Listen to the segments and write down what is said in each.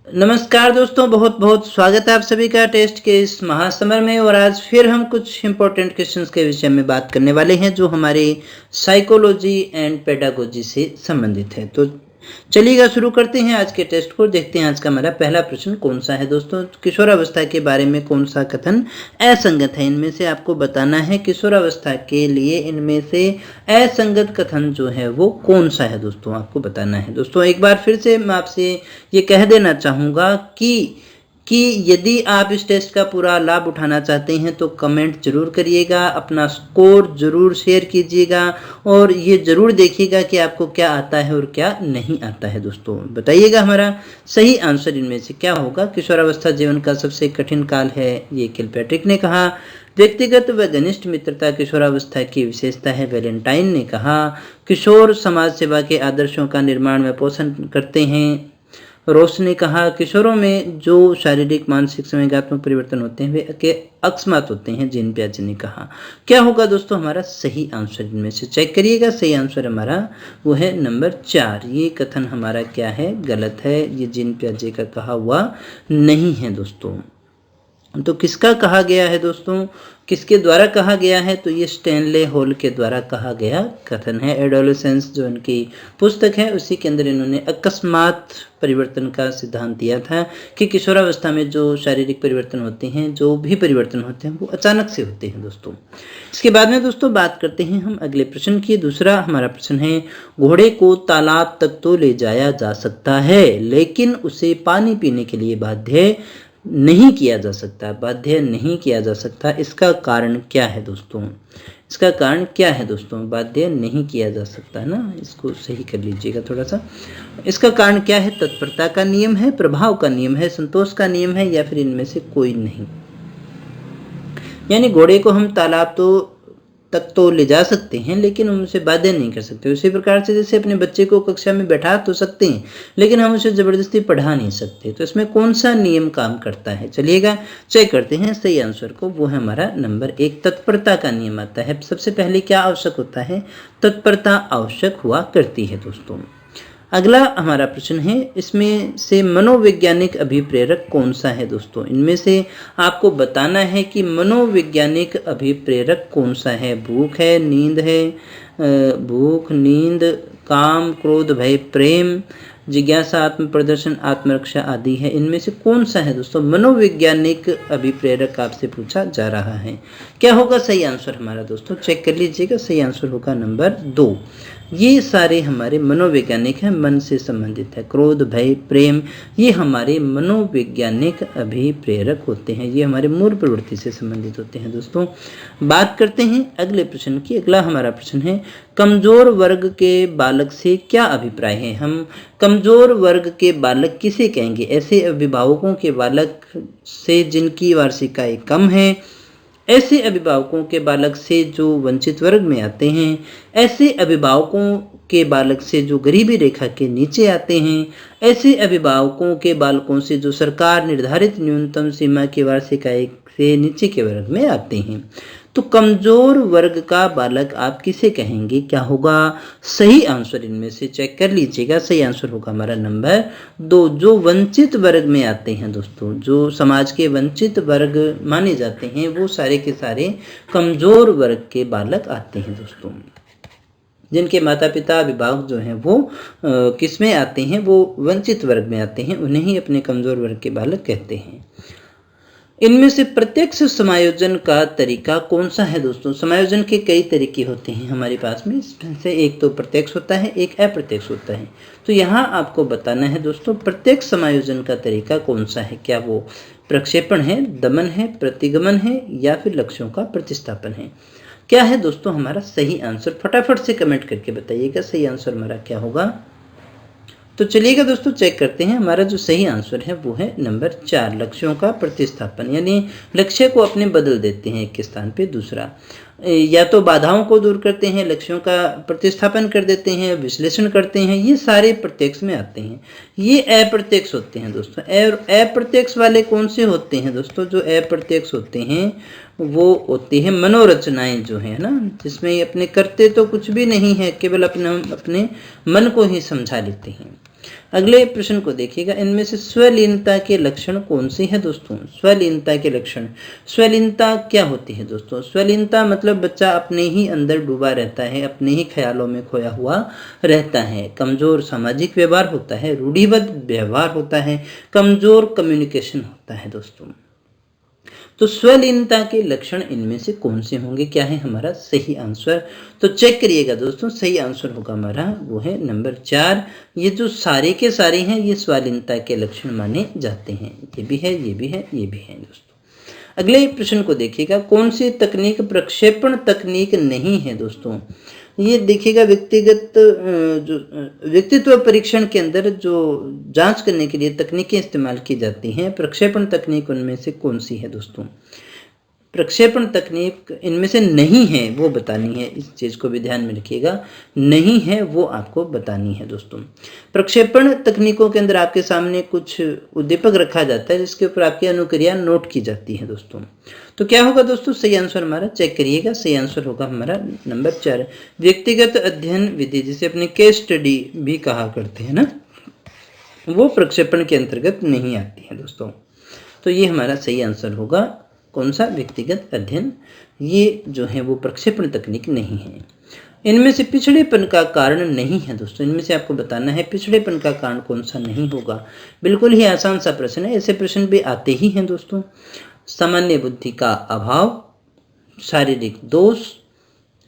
नमस्कार दोस्तों, बहुत बहुत स्वागत है आप सभी का टेस्ट के इस महासमर में। और आज फिर हम कुछ इम्पोर्टेंट क्वेश्चंस के विषय में बात करने वाले हैं जो हमारे साइकोलॉजी एंड पेडागोजी से संबंधित है। तो चलिएगा शुरू करते हैं आज के टेस्ट को। देखते हैं आज का हमारा पहला प्रश्न कौन सा है दोस्तों। किशोरावस्था के बारे में कौन सा कथन असंगत है, इनमें से आपको बताना है किशोरावस्था के लिए इनमें से असंगत कथन जो है वो कौन सा है दोस्तों, आपको बताना है। दोस्तों एक बार फिर से मैं आपसे ये कह देना चाहूँगा कि यदि आप इस टेस्ट का पूरा लाभ उठाना चाहते हैं तो कमेंट जरूर करिएगा, अपना स्कोर जरूर शेयर कीजिएगा और ये जरूर देखिएगा कि आपको क्या आता है और क्या नहीं आता है। दोस्तों बताइएगा हमारा सही आंसर इनमें से क्या होगा। किशोरावस्था जीवन का सबसे कठिन काल है, ये किलपैट्रिक ने कहा। व्यक्तिगत व घनिष्ठ मित्रता किशोरावस्था की विशेषता है, वैलेंटाइन ने कहा। किशोर समाज सेवा के आदर्शों का निर्माण व पोषण करते हैं, रोस ने कहा। किशोरों में जो शारीरिक मानसिक संवेगात्मक परिवर्तन होते हैं वे अकस्मात होते हैं, जीन प्याजे ने कहा। क्या होगा दोस्तों हमारा सही आंसर, इनमें से चेक करिएगा। सही आंसर हमारा वो है नंबर 4। ये कथन हमारा क्या है, गलत है, ये जीन प्याजे का कहा हुआ नहीं है दोस्तों। तो किसका कहा गया है दोस्तों, किसके द्वारा कहा गया है, तो ये स्टैनले हॉल के द्वारा कहा गया कथन है। एडोलेसेंस जो इनकी पुस्तक है उसी के अंदर इन्होंने अकस्मात परिवर्तन का सिद्धांत दिया था कि किशोरावस्था में जो शारीरिक परिवर्तन होते हैं, जो भी परिवर्तन होते हैं वो अचानक से होते हैं दोस्तों। इसके बाद में दोस्तों बात करते हैं हम अगले प्रश्न की। दूसरा हमारा प्रश्न है, घोड़े को तालाब तक तो ले जाया जा सकता है लेकिन उसे पानी पीने के लिए बाध्य नहीं किया जा सकता। बाध्य नहीं किया जा सकता, इसका कारण क्या है दोस्तों, इसका कारण क्या है दोस्तों, बाध्य नहीं किया जा सकता ना, इसको सही कर लीजिएगा थोड़ा सा। इसका कारण क्या है, तत्परता का नियम है, प्रभाव का नियम है, संतोष का नियम है, या फिर इनमें से कोई नहीं। यानी घोड़े को हम तालाब तक तो ले जा सकते हैं लेकिन हम उसे बाध्य नहीं कर सकते। उसी प्रकार से जैसे अपने बच्चे को कक्षा में बैठा तो सकते हैं लेकिन हम उसे जबरदस्ती पढ़ा नहीं सकते। तो इसमें कौन सा नियम काम करता है, चलिएगा चेक करते हैं सही आंसर को। वो है हमारा नंबर 1, तत्परता का नियम आता है। सबसे पहले क्या आवश्यक होता है, तत्परता आवश्यक हुआ करती है दोस्तों। अगला हमारा प्रश्न है, इसमें से मनोवैज्ञानिक अभिप्रेरक कौन सा है दोस्तों। इनमें से आपको बताना है कि मनोवैज्ञानिक अभिप्रेरक कौन सा है। भूख है, नींद है, भूख, नींद, काम, क्रोध, भय, प्रेम, जिज्ञासा, आत्म प्रदर्शन, आत्मरक्षा आदि है। इनमें से कौन सा है दोस्तों मनोवैज्ञानिक अभिप्रेरक आपसे पूछा जा रहा है। क्या होगा सही आंसर हमारा दोस्तों, चेक कर लीजिएगा। सही आंसर होगा नंबर 2। ये सारे हमारे मनोवैज्ञानिक हैं, मन से संबंधित है। क्रोध, भय, प्रेम ये हमारे मनोवैज्ञानिक अभिप्रेरक होते हैं, ये हमारे मूल प्रवृत्ति से संबंधित होते हैं दोस्तों। बात करते हैं अगले प्रश्न की। अगला हमारा प्रश्न है, कमजोर वर्ग के बालक से क्या अभिप्राय है। हम कमजोर वर्ग के बालक किसे कहेंगे, ऐसे अभिभावकों के बालक से जिनकी वार्षिक आय कम है, ऐसे अभिभावकों के बालक से जो वंचित वर्ग में आते हैं, ऐसे अभिभावकों के बालक से जो गरीबी रेखा के नीचे आते हैं, ऐसे अभिभावकों के बालकों से जो सरकार निर्धारित न्यूनतम सीमा की वार्षिक आय से नीचे के वर्ग में आते हैं। तो कमजोर वर्ग का बालक आप किसे कहेंगे, क्या होगा सही आंसर, इनमें से चेक कर लीजिएगा। सही आंसर होगा हमारा नंबर 2, जो वंचित वर्ग में आते हैं दोस्तों, जो समाज के वंचित वर्ग माने जाते हैं वो सारे के सारे कमजोर वर्ग के बालक आते हैं दोस्तों। जिनके माता पिता अभिभावक जो हैं वो किस में आते हैं, वो वंचित वर्ग में आते हैं, उन्हें ही अपने कमजोर वर्ग के बालक कहते हैं। इनमें से प्रत्यक्ष समायोजन का तरीका कौन सा है दोस्तों। समायोजन के कई तरीके होते हैं हमारे पास में, इसमें से एक तो प्रत्यक्ष होता है, एक अप्रत्यक्ष होता है। तो यहाँ आपको बताना है दोस्तों प्रत्यक्ष समायोजन का तरीका कौन सा है। क्या वो प्रक्षेपण है, दमन है, प्रतिगमन है, या फिर लक्ष्यों का प्रतिस्थापन है। क्या है दोस्तों हमारा सही आंसर, फटाफट से कमेंट करके बताइएगा सही आंसर हमारा क्या होगा। तो चलिएगा दोस्तों चेक करते हैं। हमारा जो सही आंसर है वो है नंबर 4, लक्ष्यों का प्रतिस्थापन। यानी लक्ष्य को अपने बदल देते हैं एक के स्थान पे दूसरा, या तो बाधाओं को दूर करते हैं, लक्ष्यों का प्रतिस्थापन कर देते हैं, विश्लेषण करते हैं, ये सारे प्रत्यक्ष में आते हैं। ये अप्रत्यक्ष होते हैं दोस्तों। अप्रत्यक्ष वाले कौन से होते हैं दोस्तों, जो अप्रत्यक्ष होते हैं वो होती है मनोरचनाएं जो है ना, जिसमें अपने करते तो कुछ भी नहीं है, केवल अपने मन को ही समझा लेते हैं। अगले प्रश्न को देखिएगा, इनमें से स्वलीनता के लक्षण कौन से हैं दोस्तों? स्वलीनता के लक्षण, स्वलीनता क्या होती है दोस्तों? स्वलीनता मतलब बच्चा अपने ही अंदर डूबा रहता है, अपने ही ख्यालों में खोया हुआ रहता है, कमजोर सामाजिक व्यवहार होता है, रूढ़िबद्ध व्यवहार होता है, कमजोर कम्युनिकेशन होता है दोस्तों। तो स्वलीनता के लक्षण इनमें से कौन से होंगे? क्या है हमारा सही आंसर? तो चेक करिएगा दोस्तों, सही आंसर होगा हमारा वो है नंबर 4। ये जो सारे के सारे हैं ये स्वलीनता के लक्षण माने जाते हैं। ये भी है, ये भी है, ये भी है दोस्तों। अगले प्रश्न को देखिएगा, कौन सी तकनीक प्रक्षेपण तकनीक नहीं है दोस्तों? ये देखिएगा, जो व्यक्तित्व परीक्षण के अंदर जो जांच करने के लिए तकनीकें इस्तेमाल की जाती हैं, प्रक्षेपण तकनीक उनमें से कौन सी है दोस्तों? प्रक्षेपण तकनीक इनमें से नहीं है वो बतानी है, इस चीज़ को भी ध्यान में रखिएगा, नहीं है वो आपको बतानी है दोस्तों। प्रक्षेपण तकनीकों के अंदर आपके सामने कुछ उद्दीपक रखा जाता है जिसके ऊपर आपकी अनुक्रिया नोट की जाती है दोस्तों। तो क्या होगा दोस्तों सही आंसर हमारा? चेक करिएगा, सही आंसर होगा हमारा नंबर 4, व्यक्तिगत अध्ययन विधि, जिसे अपने केस स्टडी भी कहा करते हैं ना, वो प्रक्षेपण के अंतर्गत नहीं आती है दोस्तों। तो ये हमारा सही आंसर होगा कौन सा? व्यक्तिगत अध्ययन। ये जो है वो प्रक्षेपण तकनीक नहीं है। इनमें से पिछड़ेपन का कारण नहीं है दोस्तों, इनमें से आपको बताना है पिछड़ेपन का कारण कौन सा नहीं होगा। बिल्कुल ही आसान सा प्रश्न है, ऐसे प्रश्न भी आते ही हैं दोस्तों। सामान्य बुद्धि का अभाव, शारीरिक दोष,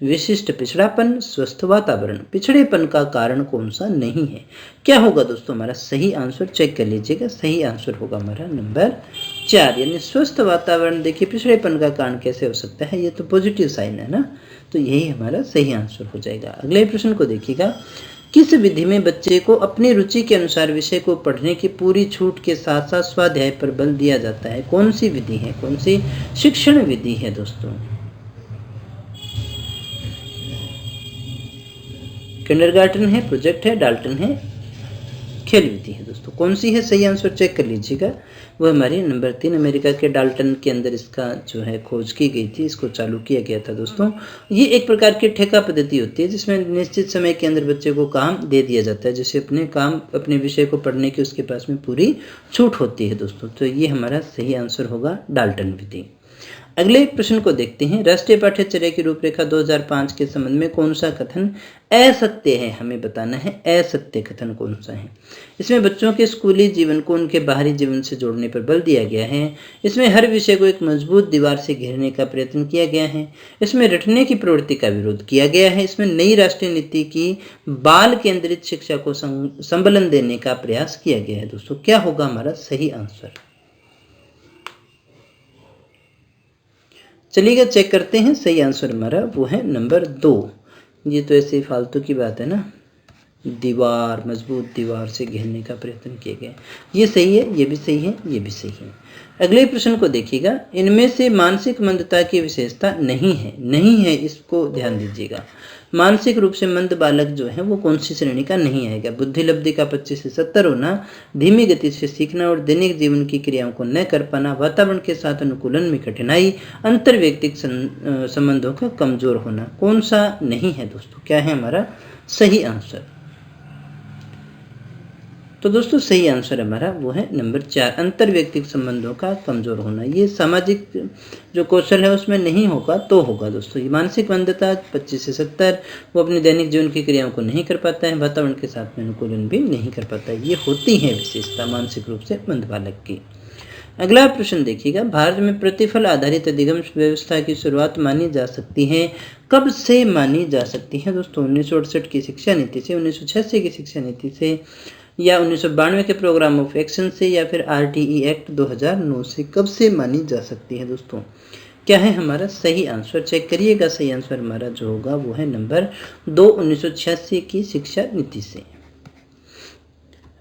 विशिष्ट पिछड़ापन, स्वस्थ वातावरण। पिछड़ेपन का कारण कौन सा नहीं है? क्या होगा दोस्तों हमारा सही आंसर? चेक कर लीजिएगा, सही आंसर होगा हमारा नंबर 4, यानी स्वस्थ वातावरण। देखिए पिछड़ेपन का कारण कैसे हो सकता है, ये तो पॉजिटिव साइन है ना, तो यही हमारा सही आंसर हो जाएगा। अगले प्रश्न को देखिएगा, किस विधि में बच्चे को अपनी रुचि के अनुसार विषय को पढ़ने की पूरी छूट के साथ साथ स्वाध्याय पर बल दिया जाता है? कौन सी विधि है, कौन सी शिक्षण विधि है दोस्तों? किंडरगार्टन है, प्रोजेक्ट है, डाल्टन है, खेल विधि है दोस्तों। कौन सी है सही आंसर? चेक कर लीजिएगा, वो हमारी नंबर 3, अमेरिका के डाल्टन के अंदर इसका जो है खोज की गई थी, इसको चालू किया गया था दोस्तों। ये एक प्रकार की ठेका पद्धति होती है जिसमें निश्चित समय के अंदर बच्चे को काम दे दिया जाता है, जैसे अपने विषय को पढ़ने की उसके पास में पूरी छूट होती है दोस्तों। तो ये हमारा सही आंसर होगा डाल्टन विधि। अगले प्रश्न को देखते हैं, राष्ट्रीय पाठ्यचर्या की रूपरेखा 2005 के संबंध में कौन सा कथन असत्य है? हमें बताना है असत्य कथन कौन सा है। इसमें बच्चों के स्कूली जीवन को उनके बाहरी जीवन से जोड़ने पर बल दिया गया है। इसमें हर विषय को एक मजबूत दीवार से घेरने का प्रयत्न किया गया है। इसमें रटने की प्रवृत्ति का विरोध किया गया है। इसमें नई राष्ट्रीय नीति की बाल केंद्रित शिक्षा को संबलन देने का प्रयास किया गया है दोस्तों। क्या होगा हमारा सही आंसर? चलिएगा चेक करते हैं, सही आंसर हमारा वो है नंबर 2। ये तो ऐसे फालतू की बात है ना, दीवार, मजबूत दीवार से घेरने का प्रयत्न किया गया, ये सही है, ये भी सही है, ये भी सही है। अगले प्रश्न को देखिएगा, इनमें से मानसिक मंदता की विशेषता नहीं है, नहीं है, इसको ध्यान दीजिएगा। मानसिक रूप से मंद बालक जो है वो कौन सी श्रेणी का नहीं आएगा? बुद्धि लब्धि का 25 से 70 होना, धीमी गति से सीखना और दैनिक जीवन की क्रियाओं को न कर पाना, वातावरण के साथ अनुकूलन में कठिनाई, अंतर व्यक्तिक संबंधों का कमजोर होना। कौन सा नहीं है दोस्तों? क्या है हमारा सही आंसर? तो दोस्तों सही आंसर हमारा वो है नंबर 4, अंतर व्यक्तिक संबंधों का कमजोर होना। ये सामाजिक जो कौशल है उसमें नहीं होगा तो होगा दोस्तों। ये मानसिक मंदता 25 से 70, वो अपने दैनिक जीवन की क्रियाओं को नहीं कर पाता है, वातावरण के साथ में अनुकूलन भी नहीं कर पाता है। ये होती है विशेषता मानसिक रूप से मंद बालक की। अगला प्रश्न देखिएगा, भारत में प्रतिफल आधारित अधिगम व्यवस्था की शुरुआत मानी जा सकती है? कब से मानी जा सकती है दोस्तों? 1968 की शिक्षा नीति से, 1986 की शिक्षा नीति से, या 1992 के प्रोग्राम ऑफ एक्शन से, या फिर RTE एक्ट 2009 से? कब से मानी जा सकती है दोस्तों? क्या है हमारा सही आंसर? चेक करिएगा, सही आंसर हमारा जो होगा वो है नंबर 2, 1986 की शिक्षा नीति से।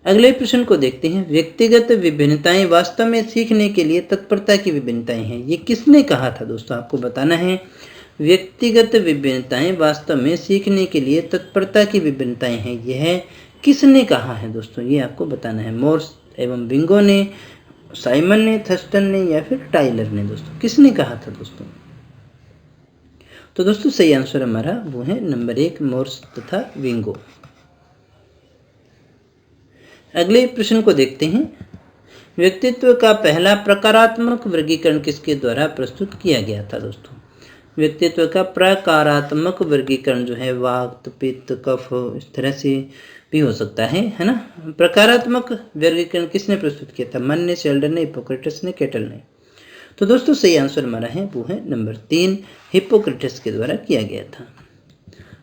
अगले प्रश्न को देखते हैं, व्यक्तिगत विभिन्नताएं वास्तव में सीखने के लिए तत्परता की विभिन्नताएं हैं। ये किसने कहा था दोस्तों? आपको बताना है, व्यक्तिगत विभिन्नताएं वास्तव में सीखने के लिए तत्परता की विभिन्नताएं हैं, यह किसने कहा है दोस्तों? ये आपको बताना है। मोर्स एवं बिंगो ने, साइमन ने, थर्स्टन ने, या फिर टाइलर ने? दोस्तों किसने कहा था दोस्तों? तो दोस्तों सही आंसर हमारा वो है नंबर 1, मोर्स तथा विंगो। अगले प्रश्न को देखते हैं। व्यक्तित्व का पहला प्रकारात्मक वर्गीकरण किसके द्वारा प्रस्तुत किया गया था दोस्तों? व्यक्तित्व का प्रकारात्मक वर्गीकरण जो है वात, पित्त, कफ, इस तरह से भी हो सकता है ना। प्रकारात्मक वर्गीकरण किसने प्रस्तुत किया था? मन ने, शेल्डन ने, हिप्पोक्रेटस ने, केटल ने? तो दोस्तों सही आंसर हमारा है वो है नंबर 3, हिप्पोक्रेटस के द्वारा किया गया था।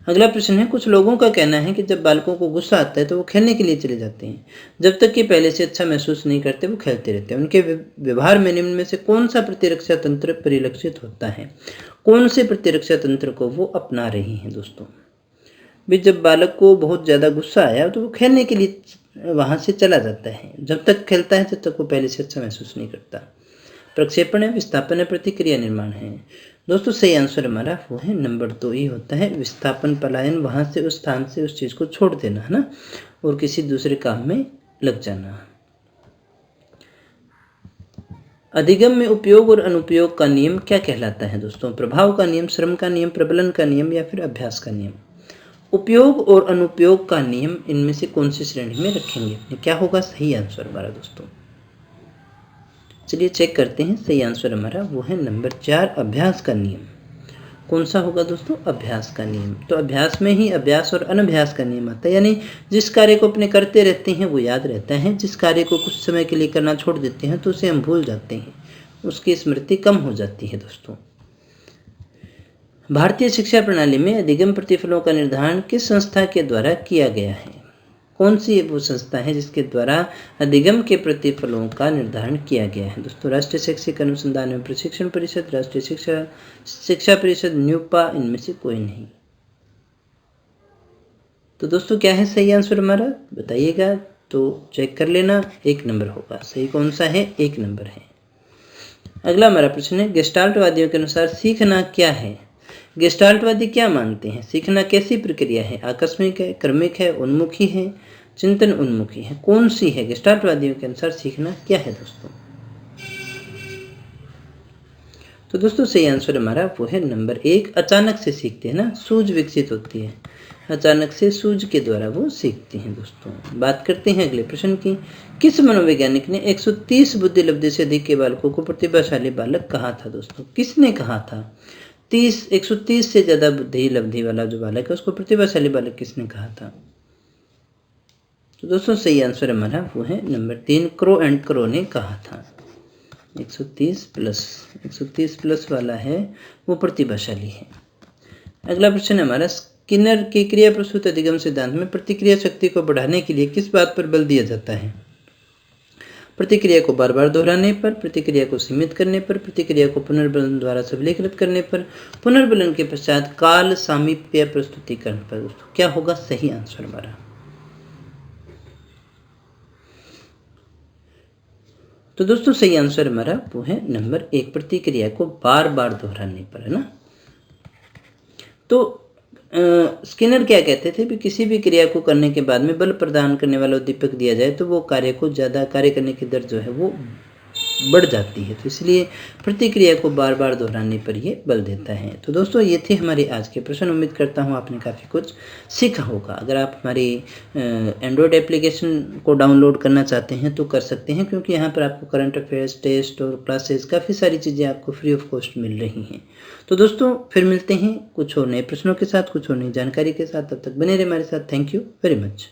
अगला प्रश्न है, कुछ लोगों का कहना है कि जब बालकों को गुस्सा आता है तो वो खेलने के लिए चले जाते हैं, जब तक कि पहले से अच्छा महसूस नहीं करते वो खेलते रहते हैं। उनके व्यवहार में निम्न में से कौन सा प्रतिरक्षा तंत्र परिलक्षित होता है? कौन से प्रतिरक्षा तंत्र को वो अपना रही हैं दोस्तों? भी जब बालक को बहुत ज़्यादा गुस्सा आया तो वो खेलने के लिए वहाँ से चला जाता है, जब तक खेलता है तब तक वो पहले से अच्छा महसूस नहीं करता। प्रक्षेपण है, विस्थापन है, प्रतिक्रिया निर्माण है? दोस्तों सही आंसर हमारा वो है नंबर 2 ही होता है, विस्थापन, पलायन, वहाँ से उस स्थान से उस चीज़ को छोड़ देना है ना, और किसी दूसरे काम में लग जाना। अधिगम में उपयोग और अनुपयोग का नियम क्या कहलाता है दोस्तों? प्रभाव का नियम, श्रम का नियम, प्रबलन का नियम या फिर अभ्यास का नियम? उपयोग और अनुपयोग का नियम इनमें से कौन सी श्रेणी में रखेंगे? क्या होगा सही आंसर हमारा दोस्तों? चलिए चेक करते हैं। सही आंसर हमारा वो है नंबर 4, अभ्यास का नियम। कौन सा होगा दोस्तों? अभ्यास का नियम। तो अभ्यास में ही अभ्यास और अनभ्यास का नियम आता है, यानी जिस कार्य को अपने करते रहते हैं वो याद रहता है, जिस कार्य को कुछ समय के लिए करना छोड़ देते हैं तो उसे हम भूल जाते हैं, उसकी स्मृति कम हो जाती है दोस्तों। भारतीय शिक्षा प्रणाली में अधिगम प्रतिफलों का निर्धारण किस संस्था के द्वारा किया गया है? कौन सी वो संस्था है जिसके द्वारा अधिगम के प्रतिफलों का निर्धारण किया गया है दोस्तों? राष्ट्रीय शैक्षिक अनुसंधान एवं प्रशिक्षण परिषद, राष्ट्रीय शिक्षा परिषद, न्यूपा, इनमें से कोई नहीं। तो दोस्तों क्या है सही आंसर हमारा? बताइएगा तो चेक कर लेना। 1 नंबर होगा। सही कौन सा है? 1 नंबर है। अगला हमारा प्रश्न है, गेस्टाल्टवादियों के अनुसार सीखना क्या है? गेस्टाल्टवादी क्या मानते हैं? सीखना कैसी प्रक्रिया है? आकस्मिक है, क्रमिक है, उन्मुखी है, चिंतन उन्मुखी है? कौन सी है? गेस्टाल्टवादियों के अनुसार सीखना क्या है दोस्तों? तो दोस्तों सही आंसर हमारा वो है नंबर 1, अचानक से सीखते हैं ना, सूझ विकसित होती है, अचानक से सूझ के द्वारा वो सीखते हैं दोस्तों। बात करते हैं अगले प्रश्न की। किस मनोवैज्ञानिक ने 130 बुद्धि लब्धि से अधिक के बालकों को प्रतिभाशाली बालक कहा था दोस्तों? किसने कहा था? 130 से ज़्यादा बुद्धि लब्धि वाला जो बालक है उसको प्रतिभाशाली बालक किसने कहा था? तो दोस्तों सही आंसर हमारा वो है नंबर 3, क्रो एंड क्रो ने कहा था। 130 प्लस वाला है वो प्रतिभाशाली है। अगला प्रश्न हमारा, स्किनर के क्रिया प्रसूत अधिगम सिद्धांत में प्रतिक्रिया शक्ति को बढ़ाने के लिए किस बात पर बल दिया जाता है? प्रतिक्रिया को बार बार दोहराने पर, प्रतिक्रिया को सीमित करने पर, प्रतिक्रिया को पुनर्बलन द्वारा सबलीकृत करने पर, पुनर्बलन के पश्चात काल सामीप्य प्रस्तुतिकरण पर। दोस्तों क्या होगा सही आंसर हमारा? तो दोस्तों सही आंसर हमारा वो है नंबर 1, प्रतिक्रिया को बार बार दोहराने पर, है ना। तो स्किनर क्या कहते थे भी किसी भी क्रिया को करने के बाद में बल प्रदान करने वाला उद्दीपक दिया जाए तो वो कार्य को ज़्यादा कार्य करने की दर जो है वो बढ़ जाती है, तो इसलिए प्रतिक्रिया को बार बार दोहराने पर ये बल देता है। तो दोस्तों ये थे हमारे आज के प्रश्न। उम्मीद करता हूँ आपने काफ़ी कुछ सीखा होगा। अगर आप हमारी एंड्रॉयड एप्लीकेशन को डाउनलोड करना चाहते हैं तो कर सकते हैं, क्योंकि यहाँ पर आपको करंट अफेयर्स, टेस्ट और क्लासेस काफ़ी सारी चीज़ें आपको फ्री ऑफ कॉस्ट मिल रही हैं। तो दोस्तों फिर मिलते हैं कुछ और नए प्रश्नों के साथ, कुछ और नई जानकारी के साथ। तब तक बने रहे हमारे साथ। Thank you very much.